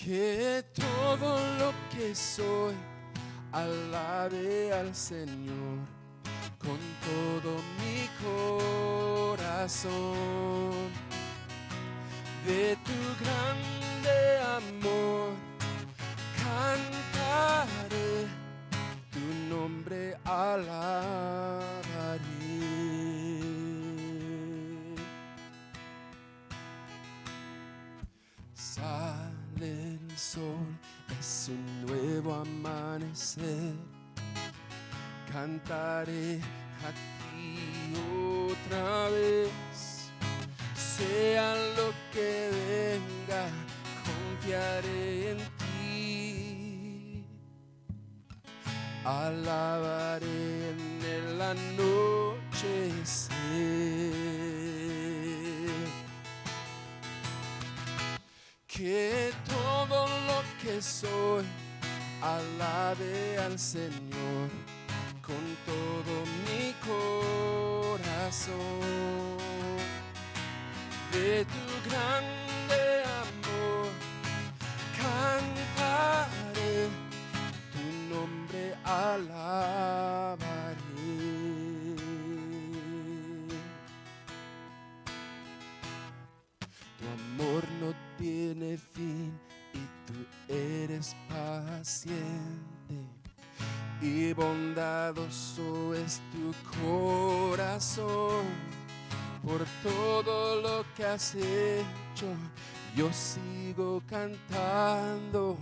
Que todo lo que soy alabe al Señor con todo mi corazón. De tu grande amor cantaré, tu nombre alabaré. Sale el sol, es un nuevo amanecer. Cantaré a ti otra vez. Sea lo que venga, confiaré en ti. Alabaré en el anochecer. Que todo lo que soy alabe al Señor con todo mi corazón. De tu grande amor cantaré, tu nombre alabaré. Tu amor no tiene fin y tú eres paciente, y bondadoso es tu corazón. Por todo lo que has hecho, yo sigo cantando.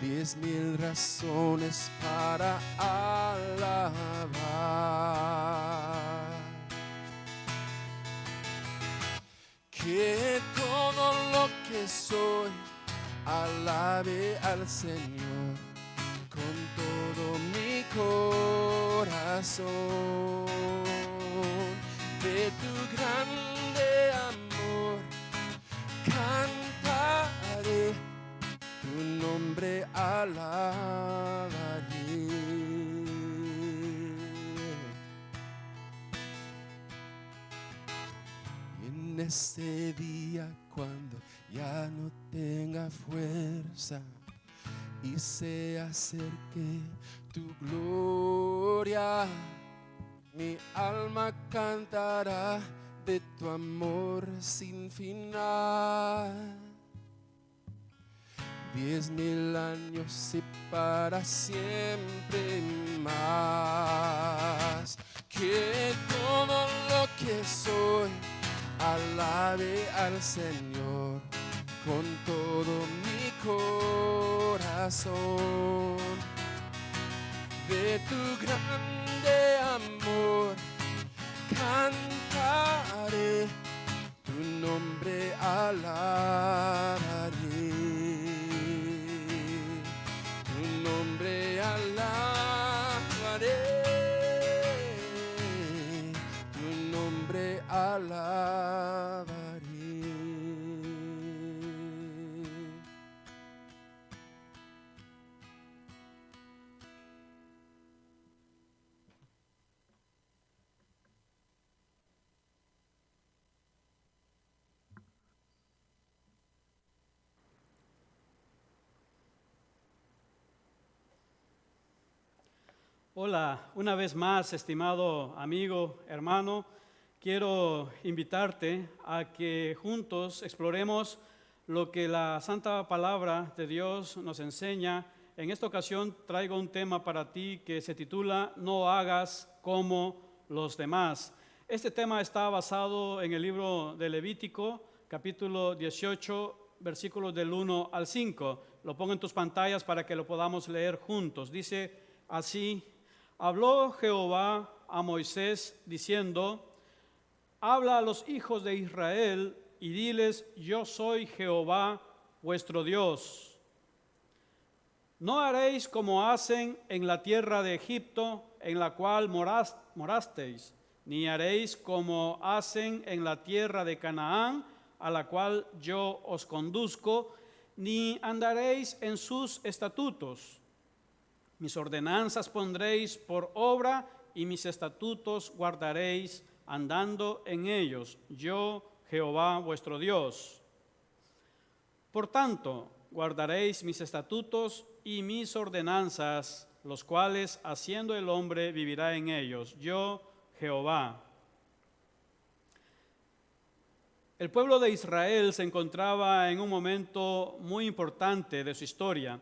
10,000 razones para alabar. Que todo lo que soy alabe al Señor con todo mi corazón. De tu grande amor cantaré, tu nombre alabaré. Y en ese día cuando ya no tenga fuerza y se acerque tu gloria, mi alma cantará de tu amor sin final. 10,000 años y para siempre más. Que todo lo que soy alabe al Señor con todo mi corazón. De tu grande amor cantaré, tu nombre alabaré. Tu nombre alabaré. Tu nombre alabaré. Hola, una vez más, estimado amigo, hermano, quiero invitarte a que juntos exploremos lo que la Santa Palabra de Dios nos enseña. En esta ocasión traigo un tema para ti que se titula No hagas como los demás. Este tema está basado en el libro de Levítico, capítulo 18, versículos del 1 al 5. Lo pongo en tus pantallas para que lo podamos leer juntos. Dice así: Habló Jehová a Moisés diciendo: Habla a los hijos de Israel y diles: Yo soy Jehová vuestro Dios. No haréis como hacen en la tierra de Egipto, en la cual morasteis, ni haréis como hacen en la tierra de Canaán, a la cual yo os conduzco, ni andaréis en sus estatutos. Mis ordenanzas pondréis por obra y mis estatutos guardaréis andando en ellos, yo Jehová vuestro Dios. Por tanto, guardaréis mis estatutos y mis ordenanzas, los cuales, haciendo el hombre, vivirá en ellos. Yo, Jehová. El pueblo de Israel se encontraba en un momento muy importante de su historia.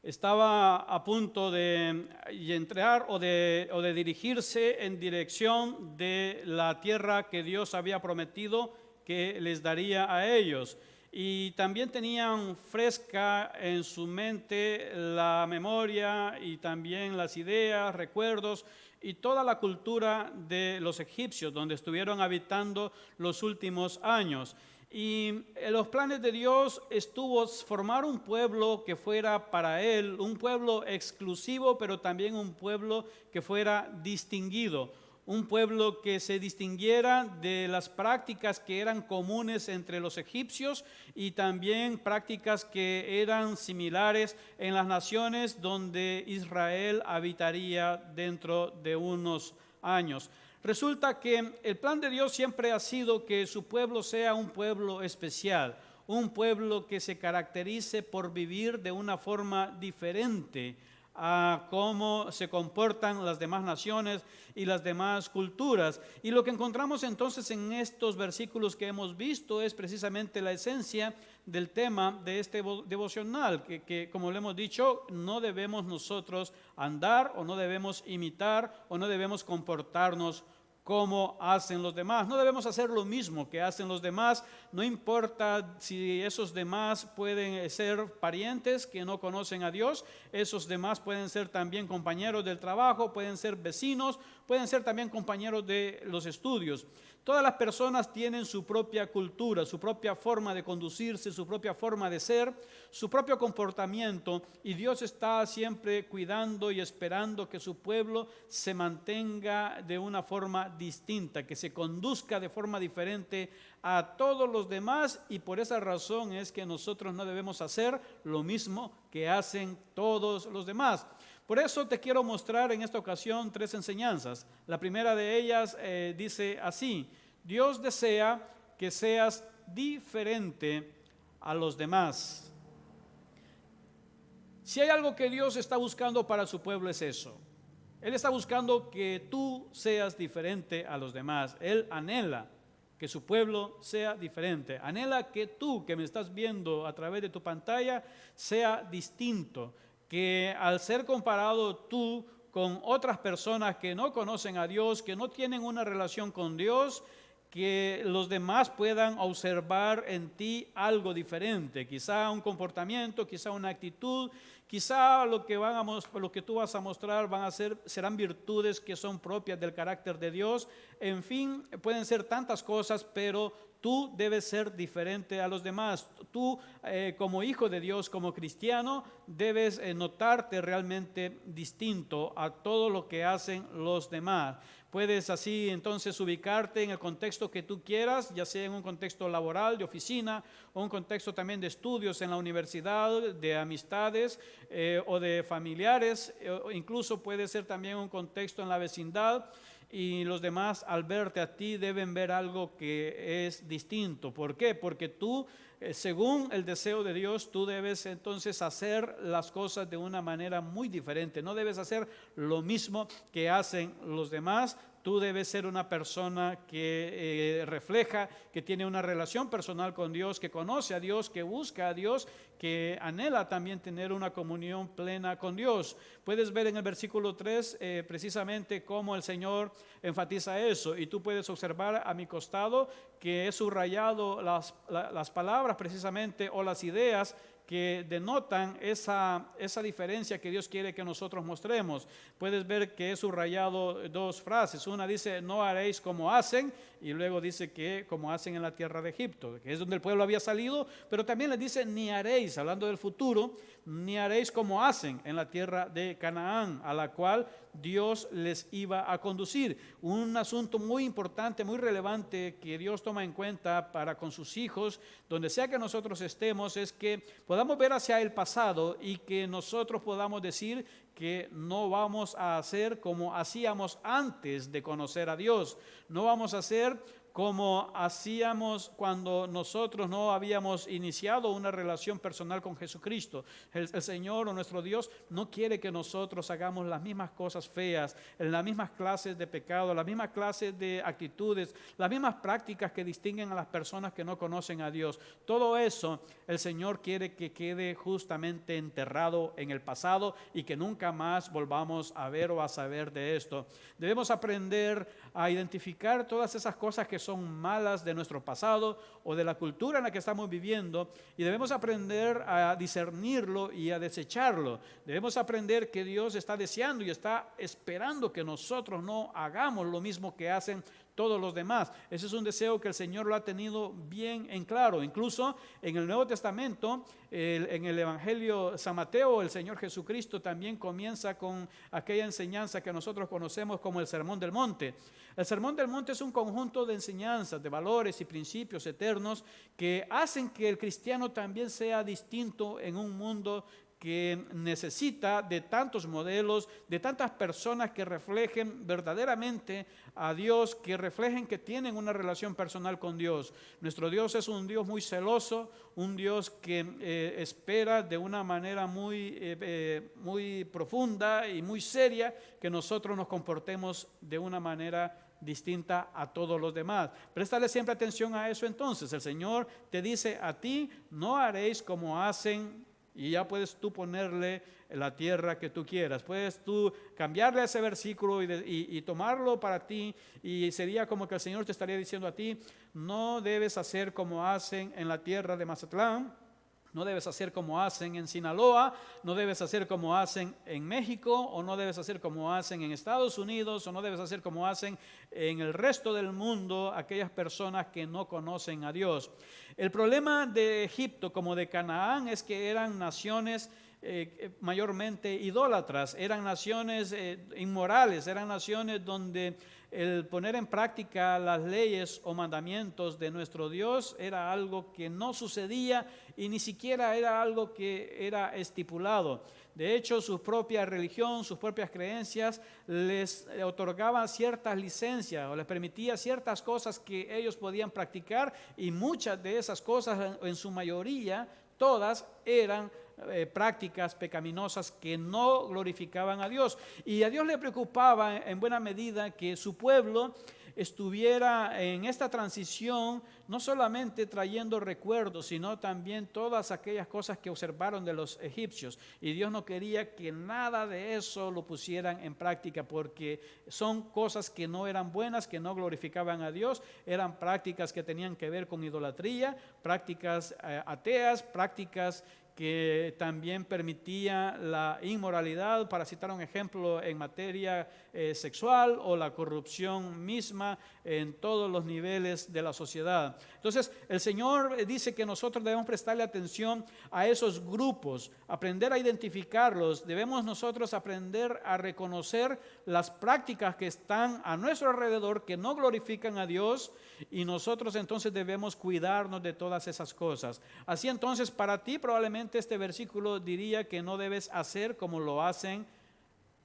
Estaba a punto de entrar o de dirigirse en dirección de la tierra que Dios había prometido que les daría a ellos. Y también tenían fresca en su mente la memoria y también las ideas, recuerdos y toda la cultura de los egipcios, donde estuvieron habitando los últimos años. Y en los planes de Dios estuvo formar un pueblo que fuera para Él, un pueblo exclusivo, pero también un pueblo que fuera distinguido. Un pueblo que se distinguiera de las prácticas que eran comunes entre los egipcios y también prácticas que eran similares en las naciones donde Israel habitaría dentro de unos años. Resulta que el plan de Dios siempre ha sido que su pueblo sea un pueblo especial, un pueblo que se caracterice por vivir de una forma diferente a cómo se comportan las demás naciones y las demás culturas. Y lo que encontramos entonces en estos versículos que hemos visto es precisamente la esencia del tema de este devocional, que como le hemos dicho, no debemos nosotros andar o no debemos imitar o no debemos comportarnos como hacen los demás. No debemos hacer lo mismo que hacen los demás, no importa si esos demás pueden ser parientes que no conocen a Dios, esos demás pueden ser también compañeros del trabajo, pueden ser vecinos, pueden ser también compañeros de los estudios. Todas las personas tienen su propia cultura, su propia forma de conducirse, su propia forma de ser, su propio comportamiento, y Dios está siempre cuidando y esperando que su pueblo se mantenga de una forma distinta, que se conduzca de forma diferente a todos los demás, y por esa razón es que nosotros no debemos hacer lo mismo que hacen todos los demás. Por eso te quiero mostrar en esta ocasión 3 enseñanzas. La primera de ellas dice así: Dios desea que seas diferente a los demás. Si hay algo que Dios está buscando para su pueblo es eso. Él está buscando que tú seas diferente a los demás. Él anhela que su pueblo sea diferente. Anhela que tú, que me estás viendo a través de tu pantalla, sea distinto. Que al ser comparado tú con otras personas que no conocen a Dios, que no tienen una relación con Dios, que los demás puedan observar en ti algo diferente, quizá un comportamiento, quizá una actitud, quizá lo que tú vas a mostrar serán virtudes que son propias del carácter de Dios. En fin, pueden ser tantas cosas, pero tú debes ser diferente a los demás. Tú, como hijo de Dios, como cristiano, debes notarte realmente distinto a todo lo que hacen los demás. Puedes así entonces ubicarte en el contexto que tú quieras, ya sea en un contexto laboral, de oficina, o un contexto también de estudios en la universidad, de amistades o de familiares, o incluso puede ser también un contexto en la vecindad. Y los demás, al verte a ti, deben ver algo que es distinto. ¿Por qué? Porque tú, según el deseo de Dios, tú debes entonces hacer las cosas de una manera muy diferente. No debes hacer lo mismo que hacen los demás. Tú debes ser una persona que refleja, que tiene una relación personal con Dios, que conoce a Dios, que busca a Dios, que anhela también tener una comunión plena con Dios. Puedes ver en el versículo 3 precisamente cómo el Señor enfatiza eso, y tú puedes observar a mi costado que he subrayado las palabras precisamente o las ideas que denotan esa diferencia que Dios quiere que nosotros mostremos. Puedes ver que he subrayado 2 frases. Una dice: no haréis como hacen, y luego dice que como hacen en la tierra de Egipto, que es donde el pueblo había salido, pero también les dice ni haréis, hablando del futuro, ni haréis como hacen en la tierra de Canaán, a la cual Dios les iba a conducir. Un asunto muy importante, muy relevante que Dios toma en cuenta para con sus hijos, donde sea que nosotros estemos, es que podamos ver hacia el pasado y que nosotros podamos decir que no vamos a hacer como hacíamos antes de conocer a Dios. No vamos a hacer como hacíamos cuando nosotros no habíamos iniciado una relación personal con Jesucristo. El Señor o nuestro Dios no quiere que nosotros hagamos las mismas cosas feas, las mismas clases de pecado, las mismas clases de actitudes, las mismas prácticas que distinguen a las personas que no conocen a Dios. Todo eso el Señor quiere que quede justamente enterrado en el pasado y que nunca más volvamos a ver o a saber de esto. Debemos aprender a identificar todas esas cosas que son malas de nuestro pasado o de la cultura en la que estamos viviendo, y debemos aprender a discernirlo y a desecharlo. Debemos aprender que Dios está deseando y está esperando que nosotros no hagamos lo mismo que hacen todos los demás. Ese es un deseo que el Señor lo ha tenido bien en claro. Incluso en el Nuevo Testamento, en el Evangelio de San Mateo, el Señor Jesucristo también comienza con aquella enseñanza que nosotros conocemos como el Sermón del Monte. El Sermón del Monte es un conjunto de enseñanzas, de valores y principios eternos que hacen que el cristiano también sea distinto en un mundo que necesita de tantos modelos, de tantas personas que reflejen verdaderamente a Dios, que reflejen que tienen una relación personal con Dios. Nuestro Dios es un Dios muy celoso, un Dios que espera de una manera muy profunda y muy seria que nosotros nos comportemos de una manera distinta a todos los demás. Préstale siempre atención a eso. Entonces el Señor te dice a ti: no haréis como hacen. Y ya puedes tú ponerle la tierra que tú quieras. Puedes tú cambiarle ese versículo y tomarlo para ti. Y sería como que el Señor te estaría diciendo a ti: no debes hacer como hacen en la tierra de Mazatlán. No debes hacer como hacen en Sinaloa, no debes hacer como hacen en México, o no debes hacer como hacen en Estados Unidos, o no debes hacer como hacen en el resto del mundo aquellas personas que no conocen a Dios. El problema de Egipto como de Canaán es que eran naciones mayormente idólatras, eran naciones inmorales, eran naciones donde el poner en práctica las leyes o mandamientos de nuestro Dios era algo que no sucedía y ni siquiera era algo que era estipulado. De hecho, su propia religión, sus propias creencias les otorgaban ciertas licencias o les permitía ciertas cosas que ellos podían practicar, y muchas de esas cosas, en su mayoría, todas eran prácticas pecaminosas que no glorificaban a Dios. Y a Dios le preocupaba en buena medida que su pueblo estuviera en esta transición, no solamente trayendo recuerdos, sino también todas aquellas cosas que observaron de los egipcios. Y Dios no quería que nada de eso lo pusieran en práctica, porque son cosas que no eran buenas, que no glorificaban a Dios. Eran prácticas que tenían que ver con idolatría, prácticas ateas, prácticas que también permitía la inmoralidad, para citar un ejemplo, en materia sexual, o la corrupción misma en todos los niveles de la sociedad. Entonces el Señor dice que nosotros debemos prestarle atención a esos grupos, aprender a identificarlos. Debemos nosotros aprender a reconocer las prácticas que están a nuestro alrededor que no glorifican a Dios, y nosotros entonces debemos cuidarnos de todas esas cosas. Así entonces, para ti probablemente este versículo diría que no debes hacer como lo hacen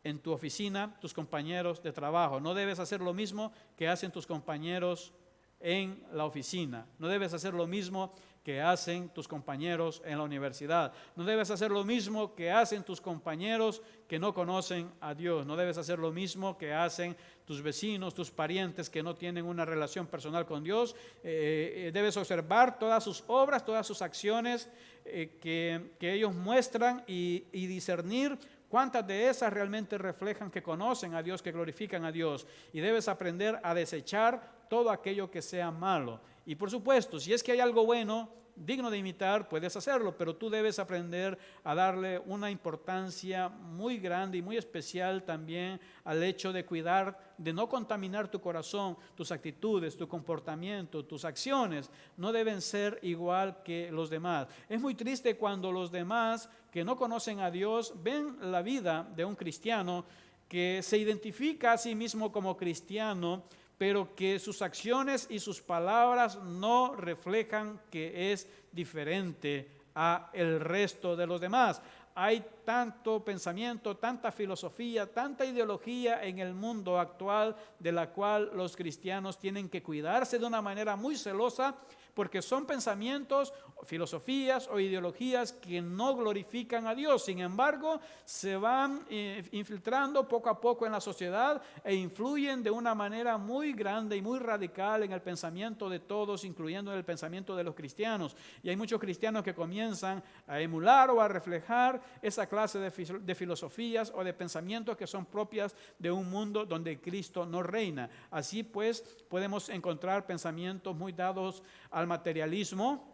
en tu oficina tus compañeros de trabajo. No debes hacer lo mismo que hacen tus compañeros en la oficina. No debes hacer lo mismo que hacen tus compañeros en la universidad. No debes hacer lo mismo que hacen tus compañeros que no conocen a Dios. No debes hacer lo mismo que hacen tus vecinos, tus parientes que no tienen una relación personal con Dios. Debes observar todas sus obras, todas sus acciones que ellos muestran, y discernir cuántas de esas realmente reflejan que conocen a Dios, que glorifican a Dios. Y debes aprender a desechar todo aquello que sea malo. Y por supuesto, si es que hay algo bueno, digno de imitar, puedes hacerlo, pero tú debes aprender a darle una importancia muy grande y muy especial también al hecho de cuidar, de no contaminar tu corazón. Tus actitudes, tu comportamiento, tus acciones no deben ser igual que los demás. Es muy triste cuando los demás que no conocen a Dios ven la vida de un cristiano que se identifica a sí mismo como cristiano, pero que sus acciones y sus palabras no reflejan que es diferente a el resto de los demás. Hay tanto pensamiento, tanta filosofía, tanta ideología en el mundo actual, de la cual los cristianos tienen que cuidarse de una manera muy celosa, porque son pensamientos, filosofías o ideologías que no glorifican a Dios. Sin embargo, se van infiltrando poco a poco en la sociedad e influyen de una manera muy grande y muy radical en el pensamiento de todos, incluyendo el pensamiento de los cristianos. Y hay muchos cristianos que comienzan a emular o a reflejar esa clase de filosofías o de pensamientos que son propias de un mundo donde Cristo no reina. Así pues, podemos encontrar pensamientos muy dados al materialismo,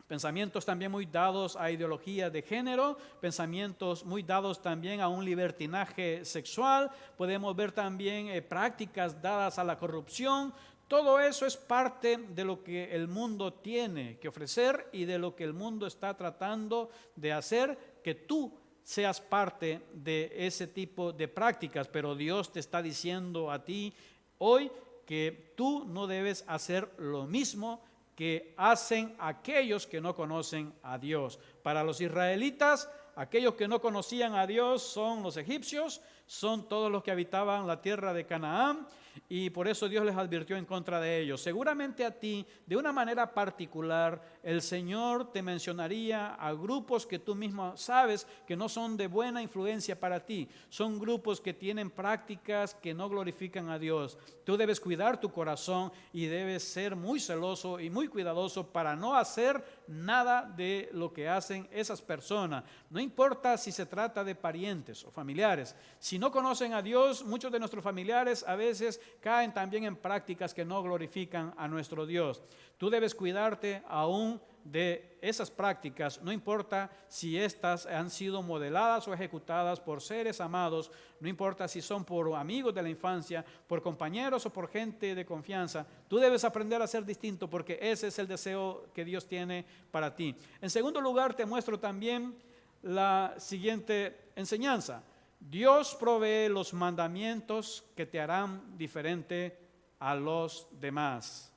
pensamientos también muy dados a ideología de género, pensamientos muy dados también a un libertinaje sexual. Podemos ver también prácticas dadas a la corrupción. Todo eso es parte de lo que el mundo tiene que ofrecer y de lo que el mundo está tratando de hacer, que tú seas parte de ese tipo de prácticas. Pero Dios te está diciendo a ti hoy que tú no debes hacer lo mismo que hacen aquellos que no conocen a Dios. Para los israelitas, aquellos que no conocían a Dios son los egipcios, son todos los que habitaban la tierra de Canaán, y por eso Dios les advirtió en contra de ellos. Seguramente a ti, de una manera particular, el Señor te mencionaría a grupos que tú mismo sabes que no son de buena influencia para ti. Son grupos que tienen prácticas que no glorifican a Dios. Tú debes cuidar tu corazón y debes ser muy celoso y muy cuidadoso para no hacer nada de lo que hacen esas personas. No importa si se trata de parientes o familiares. Si no conocen a Dios, muchos de nuestros familiares a veces caen también en prácticas que no glorifican a nuestro Dios. Tú debes cuidarte aún de esas prácticas, no importa si estas han sido modeladas o ejecutadas por seres amados, no importa si son por amigos de la infancia, por compañeros o por gente de confianza. Tú debes aprender a ser distinto, porque ese es el deseo que Dios tiene para ti. En segundo lugar, te muestro también la siguiente enseñanza. Dios provee los mandamientos que te harán diferente a los demás.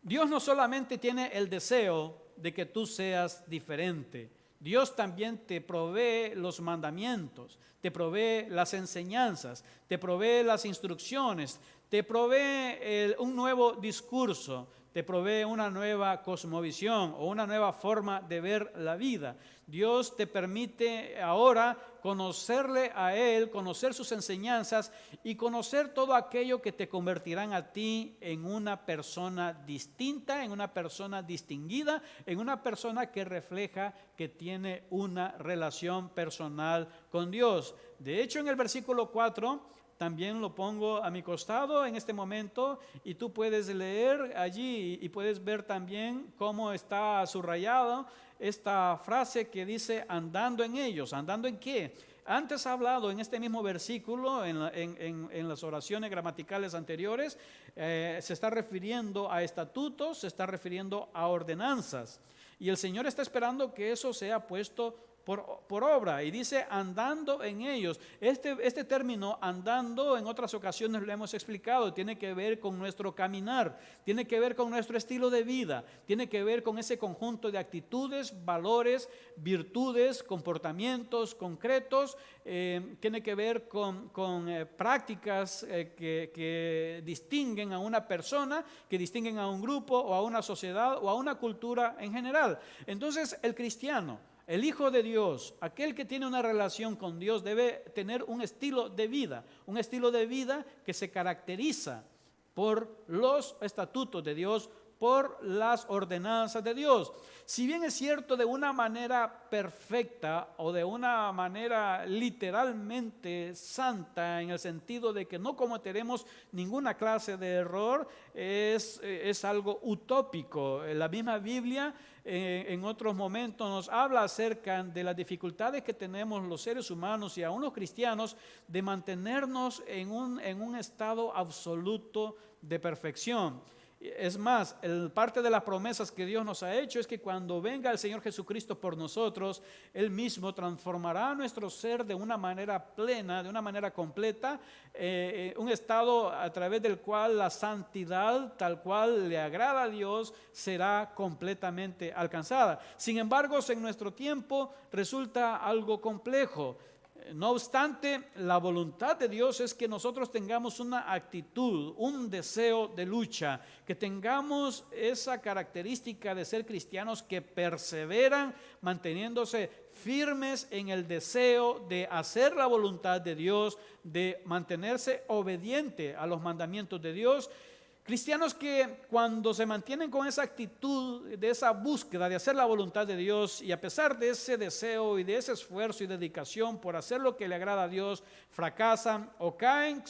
Dios no solamente tiene el deseo de que tú seas diferente, Dios también te provee los mandamientos, te provee las enseñanzas, te provee las instrucciones, te provee un nuevo discurso, te provee una nueva cosmovisión o una nueva forma de ver la vida. Dios te permite ahora conocerle a Él, conocer sus enseñanzas y conocer todo aquello que te convertirán a ti en una persona distinta, en una persona distinguida, en una persona que refleja que tiene una relación personal con Dios. De hecho, en el versículo 4, también lo pongo a mi costado en este momento y tú puedes leer allí y puedes ver también cómo está subrayado esta frase que dice andando en ellos. ¿Andando en qué? Antes ha hablado en este mismo versículo, en las oraciones gramaticales anteriores, se está refiriendo a estatutos, se está refiriendo a ordenanzas. Y el Señor está esperando que eso sea puesto por obra, y dice andando en ellos. Este término andando en otras ocasiones lo hemos explicado, tiene que ver con nuestro caminar, tiene que ver con nuestro estilo de vida, tiene que ver con ese conjunto de actitudes, valores, virtudes, comportamientos concretos, tiene que ver con prácticas que distinguen a una persona, que distinguen a un grupo o a una sociedad o a una cultura en general. Entonces el cristiano, el Hijo de Dios, aquel que tiene una relación con Dios, debe tener un estilo de vida que se caracteriza por los estatutos de Dios, por las ordenanzas de Dios. Si bien es cierto, de una manera perfecta o de una manera literalmente santa, en el sentido de que no cometeremos ninguna clase de error, es algo utópico. La misma Biblia en otros momentos nos habla acerca de las dificultades que tenemos los seres humanos y aún los cristianos de mantenernos en un estado absoluto de perfección. Es más, parte de las promesas que Dios nos ha hecho es que cuando venga el Señor Jesucristo por nosotros, Él mismo transformará nuestro ser de una manera plena, de una manera completa, un estado a través del cual la santidad, tal cual le agrada a Dios, será completamente alcanzada. Sin embargo, en nuestro tiempo resulta algo complejo. No obstante, la voluntad de Dios es que nosotros tengamos una actitud, un deseo de lucha, que tengamos esa característica de ser cristianos que perseveran manteniéndose firmes en el deseo de hacer la voluntad de Dios, de mantenerse obediente a los mandamientos de Dios. Cristianos que cuando se mantienen con esa actitud, de esa búsqueda de hacer la voluntad de Dios, y a pesar de ese deseo y de ese esfuerzo y dedicación por hacer lo que le agrada a Dios, fracasan o caen,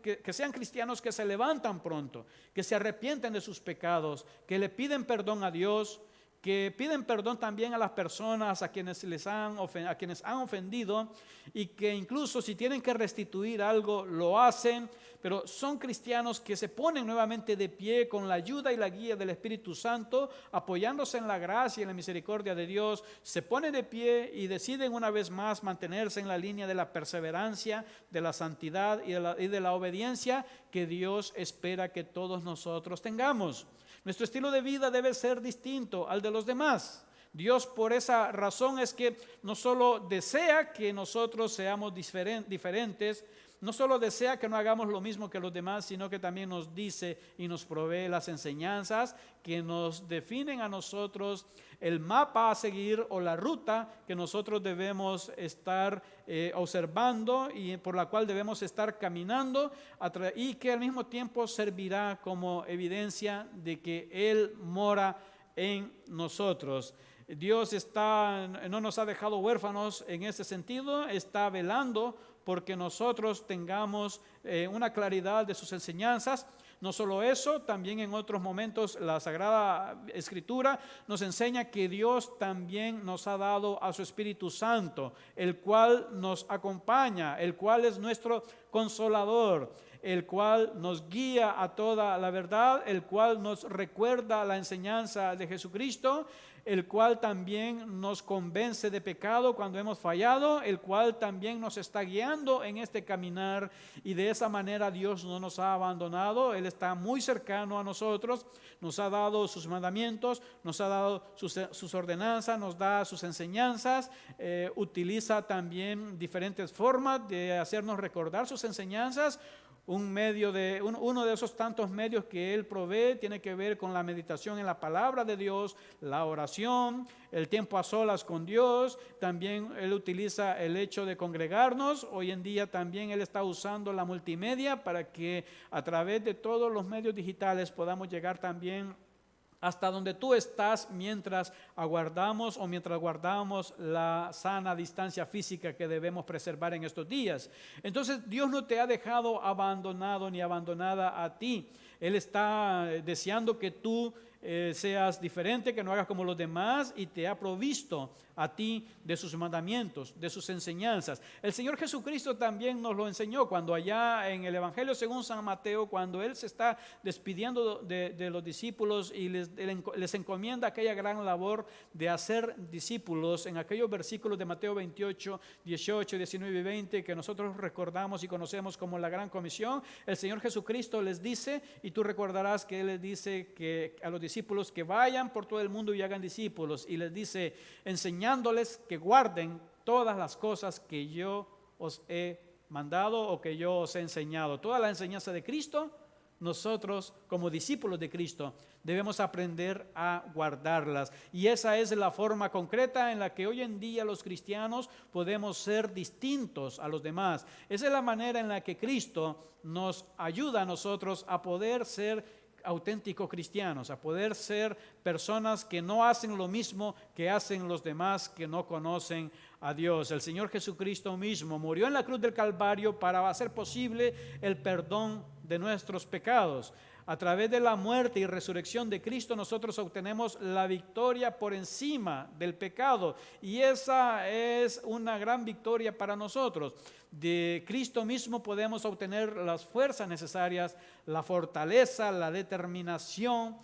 que sean cristianos que se levantan pronto, que se arrepienten de sus pecados, que le piden perdón a Dios, que piden perdón también a las personas a quienes han ofendido, y que incluso si tienen que restituir algo, lo hacen, pero son cristianos que se ponen nuevamente de pie con la ayuda y la guía del Espíritu Santo, apoyándose en la gracia y en la misericordia de Dios, se ponen de pie y deciden una vez más mantenerse en la línea de la perseverancia, de la santidad y de la obediencia que Dios espera que todos nosotros tengamos. Nuestro estilo de vida debe ser distinto al de los demás. Dios, por esa razón, es que no solo desea que nosotros seamos diferentes, no solo desea que no hagamos lo mismo que los demás, sino que también nos dice y nos provee las enseñanzas que nos definen a nosotros el mapa a seguir o la ruta que nosotros debemos estar observando y por la cual debemos estar caminando, y que al mismo tiempo servirá como evidencia de que Él mora en nosotros. Dios no nos ha dejado huérfanos en ese sentido, está velando porque nosotros tengamos una claridad de sus enseñanzas. No solo eso, también en otros momentos la Sagrada Escritura nos enseña que Dios también nos ha dado a su Espíritu Santo, el cual nos acompaña, el cual es nuestro consolador, el cual nos guía a toda la verdad, el cual nos recuerda la enseñanza de Jesucristo, el cual también nos convence de pecado cuando hemos fallado, el cual también nos está guiando en este caminar, y de esa manera Dios no nos ha abandonado. Él está muy cercano a nosotros, nos ha dado sus mandamientos, nos ha dado sus ordenanzas, nos da sus enseñanzas, utiliza también diferentes formas de hacernos recordar sus enseñanzas. Uno de esos tantos medios que Él provee tiene que ver con la meditación en la palabra de Dios, la oración, el tiempo a solas con Dios. También Él utiliza el hecho de congregarnos. Hoy en día también Él está usando la multimedia para que a través de todos los medios digitales podamos llegar también hasta donde tú estás mientras guardamos la sana distancia física que debemos preservar en estos días. Entonces Dios no te ha dejado abandonado ni abandonada a ti. Él está deseando que tú seas diferente, que no hagas como los demás, y te ha provisto a ti de sus mandamientos, de sus enseñanzas. El Señor Jesucristo también nos lo enseñó cuando allá en el Evangelio según San Mateo, cuando Él se está despidiendo de los discípulos y les encomienda aquella gran labor de hacer discípulos, en aquellos versículos de Mateo 28, 18, 19 y 20 que nosotros recordamos y conocemos como la Gran Comisión. El Señor Jesucristo les dice, y tú recordarás que Él les dice que a los discípulos que vayan por todo el mundo y hagan discípulos, y les dice, enseñándoles que guarden todas las cosas que yo os he mandado o que yo os he enseñado. Toda la enseñanza de Cristo, nosotros como discípulos de Cristo debemos aprender a guardarlas, y esa es la forma concreta en la que hoy en día los cristianos podemos ser distintos a los demás. Esa es la manera en la que Cristo nos ayuda a nosotros a poder ser auténticos cristianos, a poder ser personas que no hacen lo mismo que hacen los demás que no conocen a Dios. El Señor Jesucristo mismo murió en la cruz del Calvario para hacer posible el perdón de nuestros pecados. A través de la muerte y resurrección de Cristo nosotros obtenemos la victoria por encima del pecado, y esa es una gran victoria para nosotros. De Cristo mismo podemos obtener las fuerzas necesarias, la fortaleza, la determinación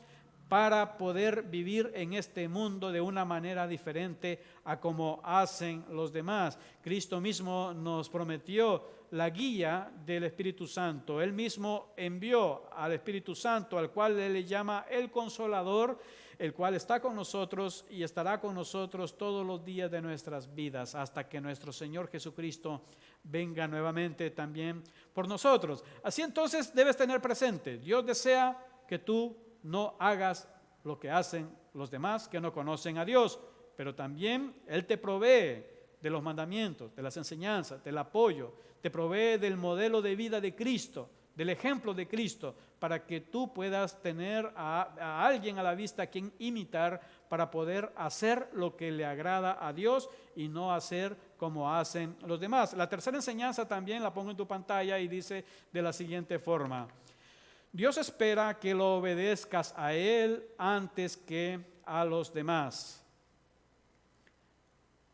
para poder vivir en este mundo de una manera diferente a como hacen los demás. Cristo mismo nos prometió la guía del Espíritu Santo. Él mismo envió al Espíritu Santo, al cual Él le llama el Consolador, el cual está con nosotros y estará con nosotros todos los días de nuestras vidas, hasta que nuestro Señor Jesucristo venga nuevamente también por nosotros. Así entonces debes tener presente, Dios desea que tú no hagas lo que hacen los demás que no conocen a Dios, pero también Él te provee de los mandamientos, de las enseñanzas, del apoyo, te provee del modelo de vida de Cristo, del ejemplo de Cristo, para que tú puedas tener a alguien a la vista a quien imitar para poder hacer lo que le agrada a Dios y no hacer como hacen los demás. La tercera enseñanza también la pongo en tu pantalla y dice de la siguiente forma: Dios espera que lo obedezcas a Él antes que a los demás.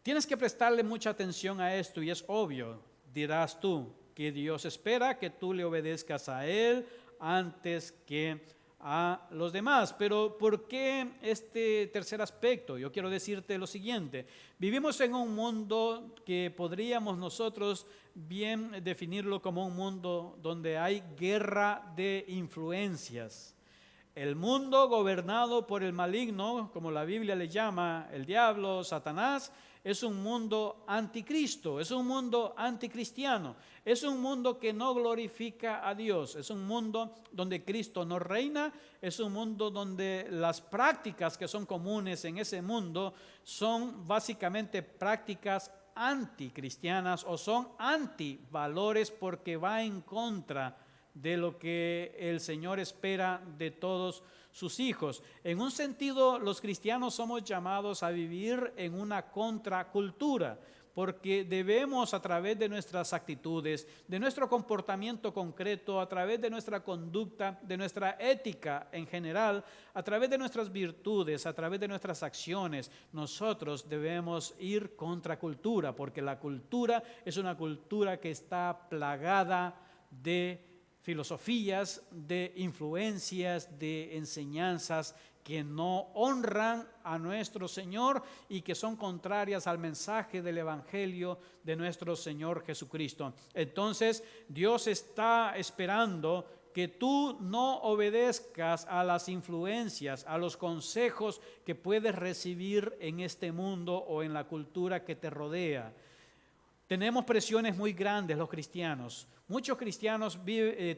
Tienes que prestarle mucha atención a esto, y es obvio, dirás tú, que Dios espera que tú le obedezcas a Él antes que a los demás. Pero ¿por qué este tercer aspecto? Yo quiero decirte lo siguiente: vivimos en un mundo que podríamos nosotros bien definirlo como un mundo donde hay guerra de influencias. El mundo gobernado por el maligno, como la Biblia le llama, el diablo, Satanás, es un mundo anticristo, es un mundo anticristiano, es un mundo que no glorifica a Dios, es un mundo donde Cristo no reina, es un mundo donde las prácticas que son comunes en ese mundo son básicamente prácticas anticristianas o son antivalores, porque va en contra de lo que el Señor espera de todos sus hijos. En un sentido, los cristianos somos llamados a vivir en una contracultura, porque debemos, a través de nuestras actitudes, de nuestro comportamiento concreto, a través de nuestra conducta, de nuestra ética en general, a través de nuestras virtudes, a través de nuestras acciones, nosotros debemos ir contra cultura, porque la cultura es una cultura que está plagada de filosofías, de influencias, de enseñanzas que no honran a nuestro Señor y que son contrarias al mensaje del Evangelio de nuestro Señor Jesucristo. Entonces, Dios está esperando que tú no obedezcas a las influencias, a los consejos que puedes recibir en este mundo o en la cultura que te rodea. Tenemos presiones muy grandes los cristianos. Muchos cristianos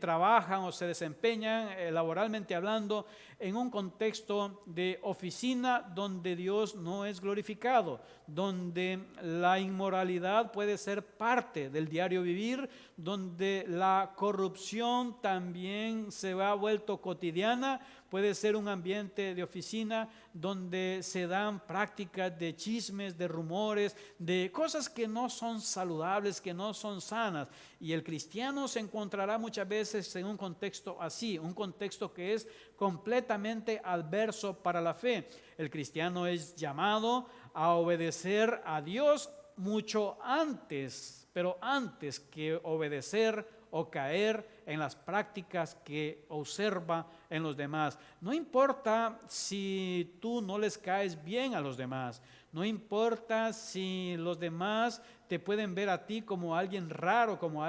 trabajan o se desempeñan laboralmente hablando en un contexto de oficina donde Dios no es glorificado, donde la inmoralidad puede ser parte del diario vivir, donde la corrupción también se ha vuelto cotidiana. Puede ser un ambiente de oficina donde se dan prácticas de chismes, de rumores, de cosas que no son saludables, que no son sanas. Y el cristiano se encontrará muchas veces en un contexto así, un contexto que es completamente adverso para la fe. El cristiano es llamado a obedecer a Dios mucho antes, pero antes que obedecer o caer en las prácticas que observa en los demás. No importa si tú no les caes bien a los demás, no importa si los demás te pueden ver a ti como alguien raro, como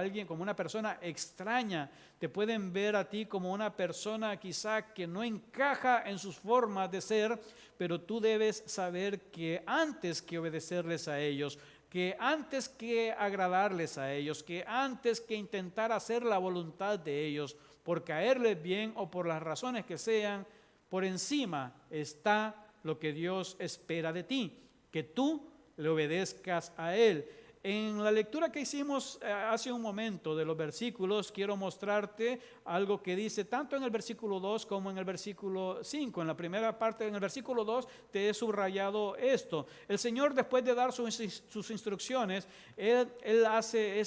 una persona extraña, te pueden ver a ti como una persona quizá que no encaja en sus formas de ser, pero tú debes saber que antes que obedecerles a ellos, que antes que agradarles a ellos, que antes que intentar hacer la voluntad de ellos, por caerles bien o por las razones que sean, por encima está lo que Dios espera de ti, que tú le obedezcas a Él. En la lectura que hicimos hace un momento de los versículos, quiero mostrarte algo que dice tanto en el versículo 2 como en el versículo 5. En la primera parte, en el versículo 2, te he subrayado esto. El Señor, después de dar sus instrucciones, Él hace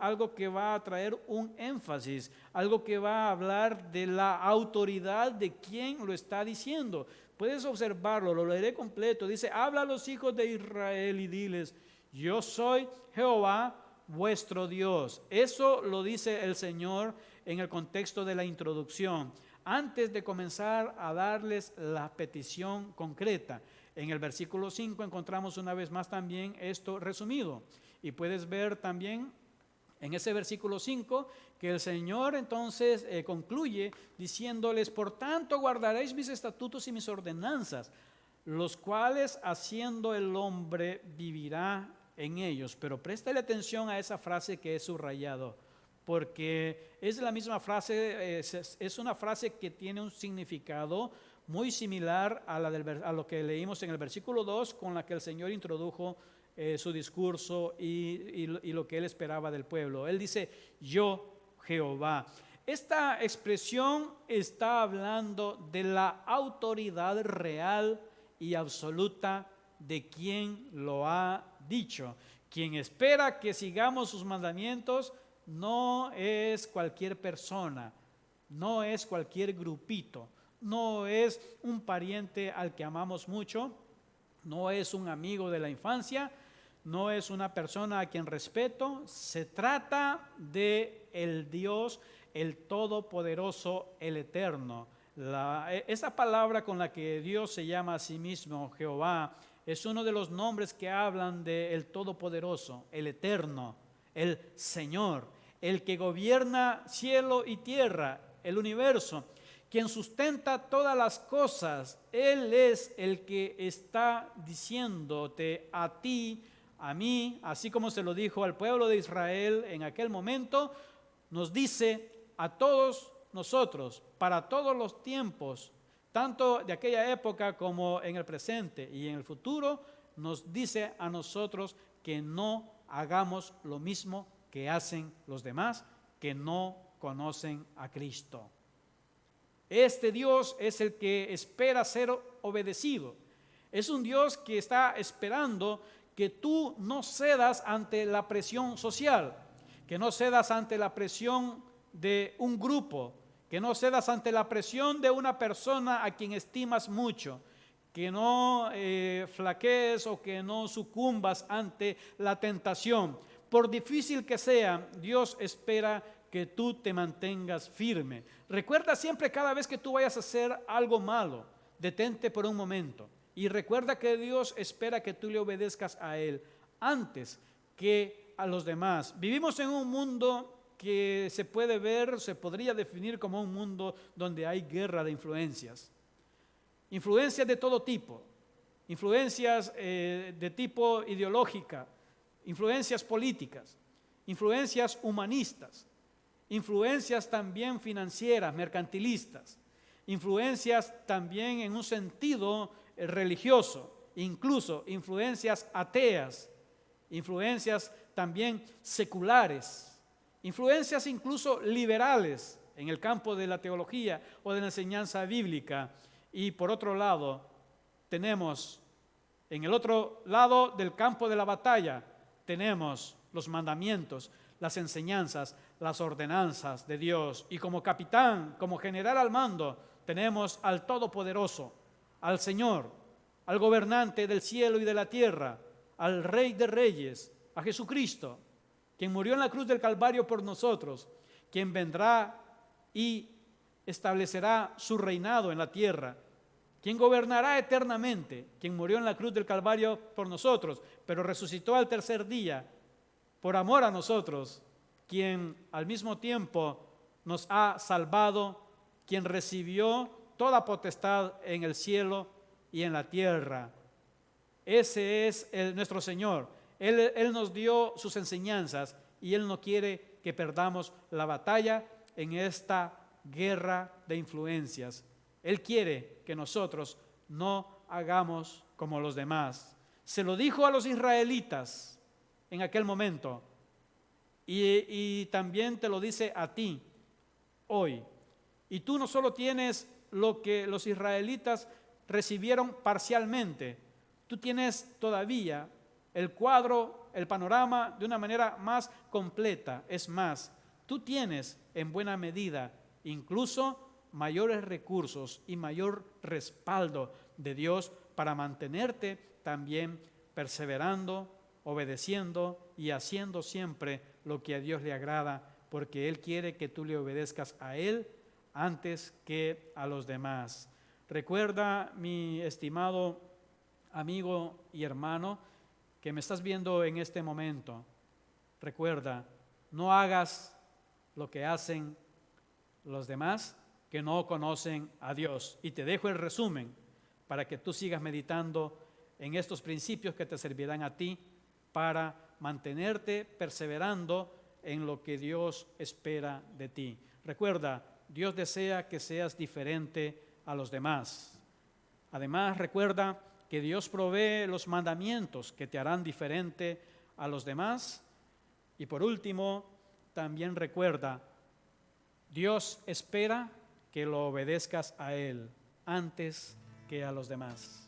algo que va a traer un énfasis, algo que va a hablar de la autoridad de quien lo está diciendo. Puedes observarlo, lo leeré completo. Dice, habla a los hijos de Israel y diles, yo soy Jehová vuestro Dios. Eso lo dice el Señor en el contexto de la introducción, antes de comenzar a darles la petición concreta. En el versículo 5 encontramos una vez más también esto resumido. Y puedes ver también en ese versículo 5 que el Señor entonces concluye diciéndoles, por tanto guardaréis mis estatutos y mis ordenanzas, los cuales haciendo el hombre vivirá en ellos. Pero préstale atención a esa frase que he subrayado, porque es la misma frase, es una frase que tiene un significado muy similar a lo que leímos en el versículo 2, con la que el Señor introdujo su discurso y lo que Él esperaba del pueblo. Él dice, yo Jehová. Esta expresión está hablando de la autoridad real y absoluta de quien lo ha dicho. Quien espera que sigamos sus mandamientos no es cualquier persona, no es cualquier grupito, no es un pariente al que amamos mucho, no es un amigo de la infancia, no es una persona a quien respeto. Se trata de el Dios, el Todopoderoso, el Eterno. Esa palabra con la que Dios se llama a sí mismo Jehová es uno de los nombres que hablan del Todopoderoso, el Eterno, el Señor, el que gobierna cielo y tierra, el universo, quien sustenta todas las cosas. Él es el que está diciéndote a ti, a mí, así como se lo dijo al pueblo de Israel en aquel momento, nos dice a todos nosotros, para todos los tiempos, tanto de aquella época como en el presente y en el futuro, nos dice a nosotros que no hagamos lo mismo que hacen los demás, que no conocen a Cristo. Este Dios es el que espera ser obedecido. Es un Dios que está esperando que tú no cedas ante la presión social, que no cedas ante la presión de un grupo, que no cedas ante la presión de una persona a quien estimas mucho, que no flaquees o que no sucumbas ante la tentación. Por difícil que sea, Dios espera que tú te mantengas firme. Recuerda siempre, cada vez que tú vayas a hacer algo malo, detente por un momento y recuerda que Dios espera que tú le obedezcas a Él antes que a los demás. Vivimos en un mundo que se podría definir como un mundo donde hay guerra de influencias. Influencias de todo tipo, influencias de tipo ideológica, influencias políticas, influencias humanistas, influencias también financieras, mercantilistas, influencias también en un sentido religioso, incluso influencias ateas, influencias también seculares, influencias incluso liberales en el campo de la teología o de la enseñanza bíblica. Y por otro lado, tenemos en el otro lado del campo de la batalla, tenemos los mandamientos, las enseñanzas, las ordenanzas de Dios. Y como capitán, como general al mando, tenemos al Todopoderoso, al Señor, al gobernante del cielo y de la tierra, al Rey de Reyes, a Jesucristo, quien murió en la cruz del Calvario por nosotros, quien vendrá y establecerá su reinado en la tierra, quien gobernará eternamente, quien murió en la cruz del Calvario por nosotros, pero resucitó al tercer día por amor a nosotros, quien al mismo tiempo nos ha salvado, quien recibió toda potestad en el cielo y en la tierra. Ese es nuestro Señor. Él nos dio sus enseñanzas y Él no quiere que perdamos la batalla en esta guerra de influencias. Él quiere que nosotros no hagamos como los demás. Se lo dijo a los israelitas en aquel momento. Y también te lo dice a ti hoy. Y tú no solo tienes lo que los israelitas recibieron parcialmente, tú tienes todavía el cuadro, el panorama de una manera más completa. Es más, tú tienes en buena medida incluso mayores recursos y mayor respaldo de Dios para mantenerte también perseverando, obedeciendo y haciendo siempre lo que a Dios le agrada, porque Él quiere que tú le obedezcas a Él antes que a los demás. Recuerda, mi estimado amigo y hermano, que me estás viendo en este momento, recuerda, no hagas lo que hacen los demás que no conocen a Dios. Y te dejo el resumen para que tú sigas meditando en estos principios que te servirán a ti para mantenerte perseverando en lo que Dios espera de ti. Recuerda, Dios desea que seas diferente a los demás. Además, recuerda que Dios provee los mandamientos que te harán diferente a los demás. Y por último, también recuerda, Dios espera que lo obedezcas a Él antes que a los demás.